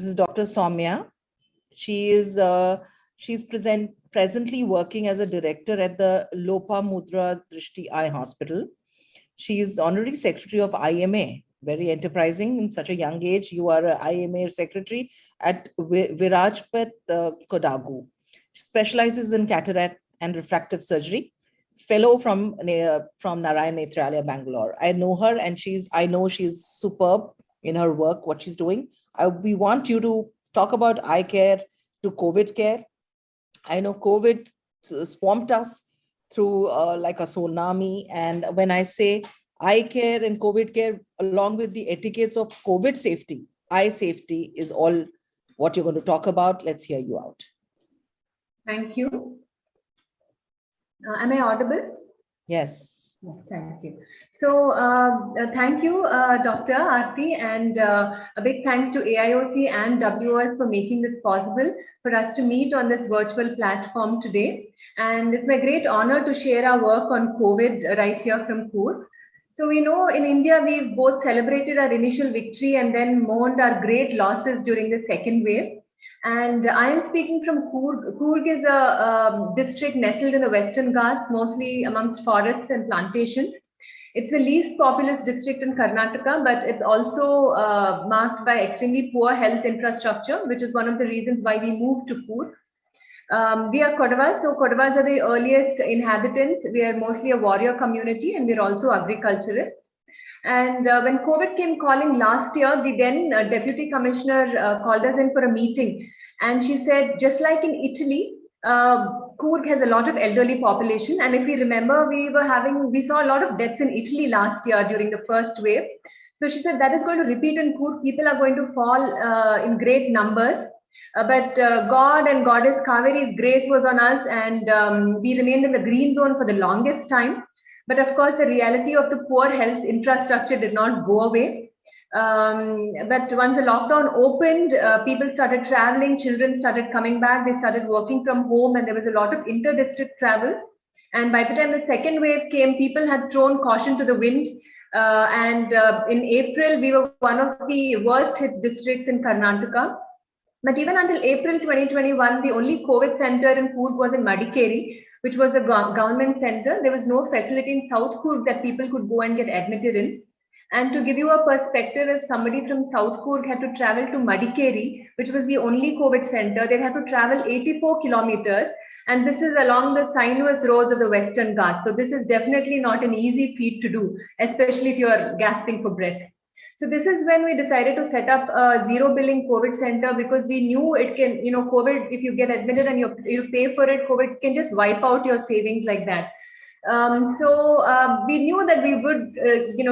This is Dr. Soumya. She's presently working as a director at the Lopamudra Drishti Eye Hospital. She is honorary secretary of IMA, very enterprising in such a young age. You are an IMA secretary at Virajpat Kodagu. She specializes in cataract and refractive surgery. Fellow from Narayan Nethralaya, Bangalore. I know her, and I know she's superb in her work, what she's doing. We want you to talk about eye care to COVID care. I know COVID swamped us through like a tsunami. And when I say eye care and COVID care, along with the etiquettes of COVID safety, eye safety is all what you're going to talk about. Let's hear you out. Thank you. Am I audible? Yes. Yes, thank you. So thank you, Dr. Aarti, and a big thanks to AIOC and WOS for making this possible for us to meet on this virtual platform today. And it's my great honor to share our work on COVID right here from Coorg. So we know in India, we've both celebrated our initial victory and then mourned our great losses during the second wave. And I am speaking from Coorg. Coorg is a district nestled in the Western Ghats, mostly amongst forests and plantations. It's the least populous district in Karnataka, but it's also marked by extremely poor health infrastructure, which is one of the reasons why we moved to Coorg. We are Kodavas, so Kodavas are the earliest inhabitants. We are mostly a warrior community, and we're also agriculturists. And when COVID came calling last year, the then deputy commissioner called us in for a meeting. And she said, just like in Italy, Coorg has a lot of elderly population. And if we remember, we saw a lot of deaths in Italy last year during the first wave. So she said that is going to repeat in Coorg. People are going to fall in great numbers. But God and Goddess Kaveri's grace was on us, and we remained in the green zone for the longest time. But of course, the reality of the poor health infrastructure did not go away. But once the lockdown opened, people started traveling, children started coming back, they started working from home, and there was a lot of inter-district travel. And by the time the second wave came, people had thrown caution to the wind. In April, we were one of the worst hit districts in Karnataka. But even until April 2021, the only COVID center in Coorg was in Madikeri, which was a government center. There was no facility in South Coorg that people could go and get admitted in. And to give you a perspective, if somebody from South Coorg had to travel to Madikeri, which was the only COVID center, they'd have to travel 84 kilometers. And this is along the sinuous roads of the Western Ghats. So this is definitely not an easy feat to do, especially if you're gasping for breath. So this is when we decided to set up a zero billing COVID center, because we knew it can, COVID, if you get admitted and you pay for it, COVID can just wipe out your savings like that. We knew that we would,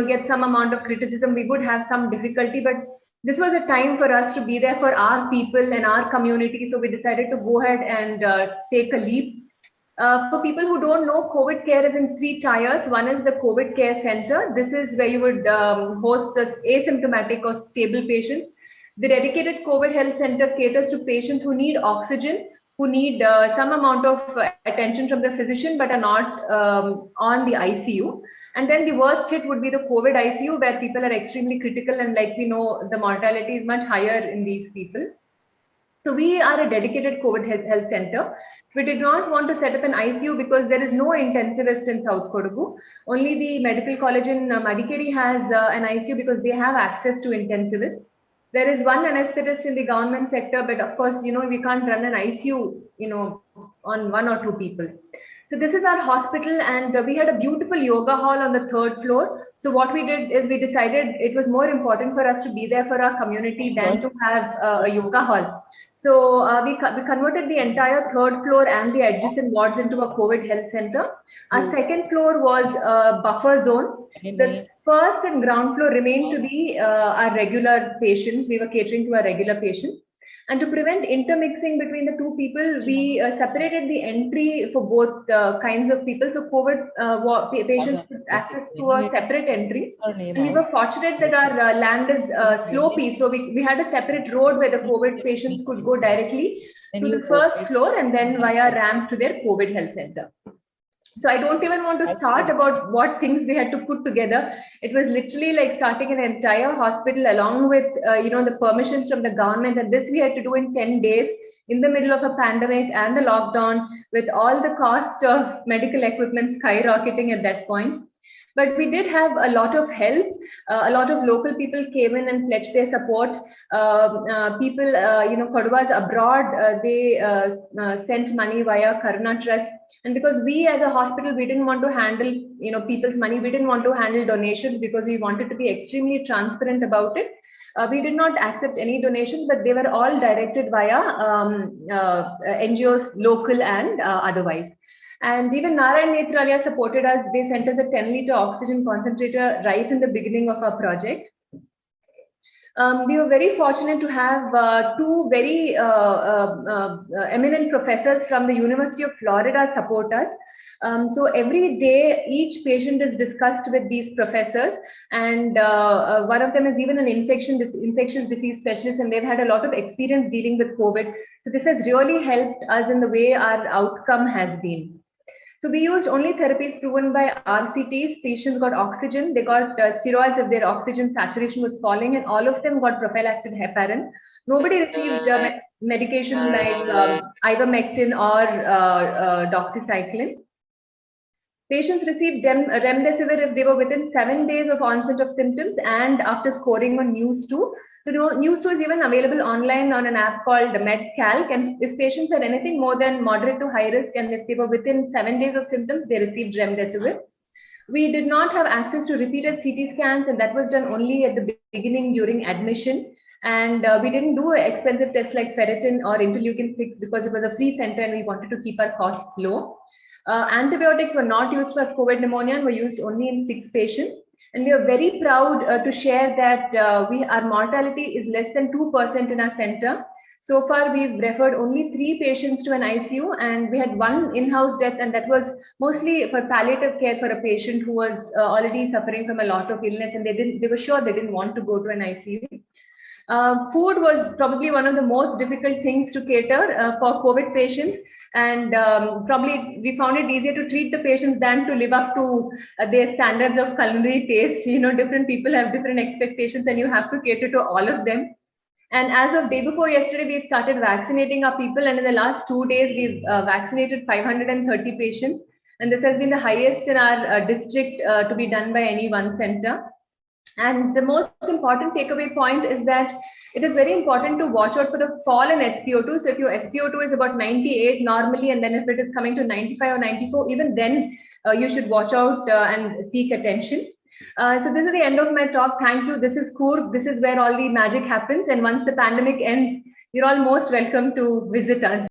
get some amount of criticism. We would have some difficulty, but this was a time for us to be there for our people and our community. So we decided to go ahead and take a leap. For people who don't know, COVID care is in 3 tiers. One is the COVID care center. This is where you would host the asymptomatic or stable patients. The dedicated COVID health center caters to patients who need oxygen, who need some amount of attention from the physician, but are not on the ICU. And then the worst hit would be the COVID ICU, where people are extremely critical, and like we know, the mortality is much higher in these people. So we are a dedicated COVID health center. We did not want to set up an ICU because there is no intensivist in South Kodagu. Only the medical college in Madikeri has an ICU because they have access to intensivists. There is one anesthetist in the government sector, but of course, we can't run an ICU, on 1 or 2 people. So this is our hospital, and we had a beautiful yoga hall on the 3rd floor. So what we did is we decided it was more important for us to be there for our community than to have a yoga hall. So we converted the entire 3rd floor and the adjacent wards into a COVID health center. Our 2nd floor was a buffer zone. The 1st and ground floor remained to be our regular patients. We were catering to our regular patients. And to prevent intermixing between the 2 people, we separated the entry for both kinds of people. So COVID patients could access to a separate entry. And we were fortunate that our land is slopey. So we had a separate road where the COVID patients could go directly to the 1st floor and then via ramp to their COVID health center. So I don't even want to start about what things we had to put together. It was literally like starting an entire hospital along with, the permissions from the government. And this we had to do in 10 days in the middle of a pandemic and the lockdown, with all the cost of medical equipment skyrocketing at that point. But we did have a lot of help. A lot of local people came in and pledged their support. People, Kodavas abroad, they sent money via Karuna Trust. And because we as a hospital, we didn't want to handle, people's money. We didn't want to handle donations because we wanted to be extremely transparent about it. We did not accept any donations, but they were all directed via NGOs, local and otherwise. And even Narayan Netralia supported us. They sent us a 10-liter oxygen concentrator right in the beginning of our project. We were very fortunate to have two very eminent professors from the University of Florida support us. So every day, each patient is discussed with these professors, and one of them is even an infectious disease specialist, and they've had a lot of experience dealing with COVID. So this has really helped us in the way our outcome has been. So we used only therapies proven by RCTs. Patients got oxygen. They got steroids if their oxygen saturation was falling, and all of them got prophylactic heparin. Nobody received medications like ivermectin or doxycycline. Patients received remdesivir if they were within 7 days of onset of symptoms and after scoring on News2. So News2 is even available online on an app called MedCalc. And if patients had anything more than moderate to high risk, and if they were within 7 days of symptoms, they received remdesivir. We did not have access to repeated CT scans, and that was done only at the beginning during admission. And we didn't do expensive tests like ferritin or interleukin-6 because it was a free center and we wanted to keep our costs low. Antibiotics were not used for COVID pneumonia and were used only in 6 patients. And we are very proud to share that our mortality is less than 2% in our center. So far, we've referred only 3 patients to an ICU, and we had 1 in-house death, and that was mostly for palliative care for a patient who was already suffering from a lot of illness, and they were sure they didn't want to go to an ICU. Food was probably one of the most difficult things to cater for COVID patients. And probably we found it easier to treat the patients than to live up to their standards of culinary taste. Different people have different expectations and you have to cater to all of them. And as of day before yesterday, we started vaccinating our people. And in the last 2 days, we've vaccinated 530 patients. And this has been the highest in our district to be done by any one center. And the most important takeaway point is that it is very important to watch out for the fall in SpO2. So if your SpO2 is about 98 normally, and then if it is coming to 95 or 94, even then you should watch out and seek attention. So this is the end of my talk. Thank you. This is Coorg. This is where all the magic happens. And once the pandemic ends, you're all most welcome to visit us.